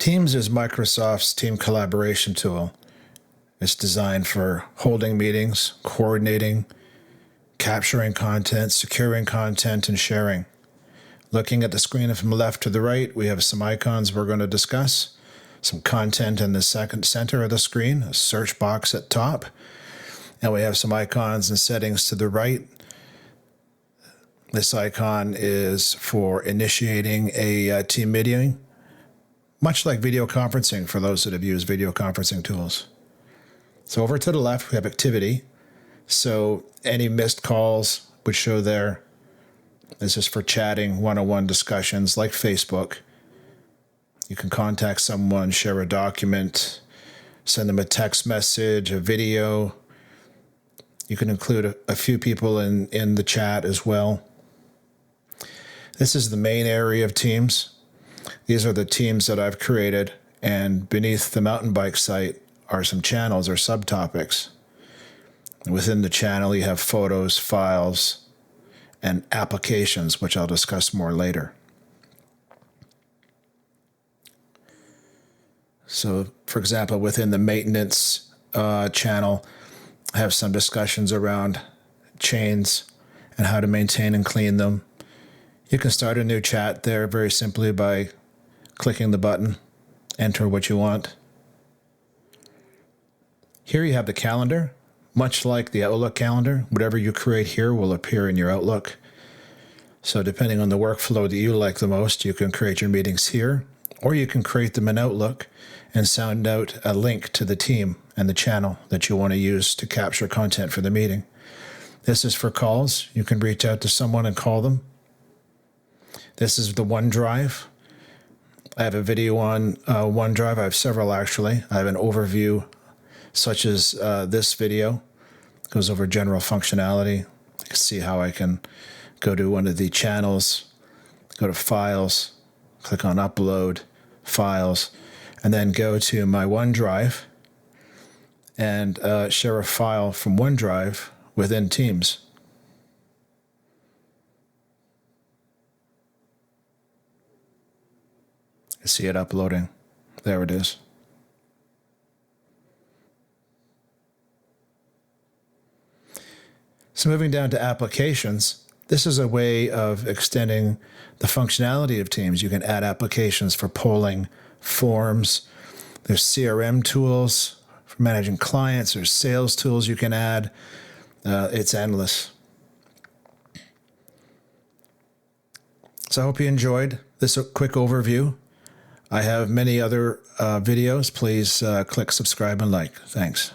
Teams is Microsoft's team collaboration tool. It's designed for holding meetings, coordinating, capturing content, securing content, and sharing. Looking at the screen from left to the right, we have some icons we're going to discuss, some content in the second center of the screen, a search box at top, and we have some icons and settings to the right. This icon is for initiating a team meeting, much like video conferencing for those that have used video conferencing tools. So over to the left, we have activity. So any missed calls would show there. This is for chatting, one-on-one discussions like Facebook. You can contact someone, share a document, send them a text message, a video. You can include a few people in the chat as well. This is the main area of Teams. These are the teams that I've created, and beneath the mountain bike site are some channels or subtopics. Within the channel, you have photos, files, and applications, which I'll discuss more later. So, for example, within the maintenance channel, I have some discussions around chains and how to maintain and clean them. You can start a new chat there very simply by clicking the button, enter what you want. Here you have the calendar. Much like the Outlook calendar, whatever you create here will appear in your Outlook. So depending on the workflow that you like the most, you can create your meetings here, or you can create them in Outlook and send out a link to the team and the channel that you want to use to capture content for the meeting. This is for calls. You can reach out to someone and call them. This is the OneDrive. I have a video on OneDrive. I have several actually. I have an overview such as this video. It goes over general functionality. You can see how I can go to one of the channels, go to Files, click on Upload, Files, and then go to my OneDrive and share a file from OneDrive within Teams. You see it uploading. There it is. So moving down to applications, this is a way of extending the functionality of Teams. You can add applications for polling, forms. There's CRM tools for managing clients. There's sales tools you can add. It's endless. So I hope you enjoyed this quick overview. I have many other videos. Please click subscribe and like. Thanks.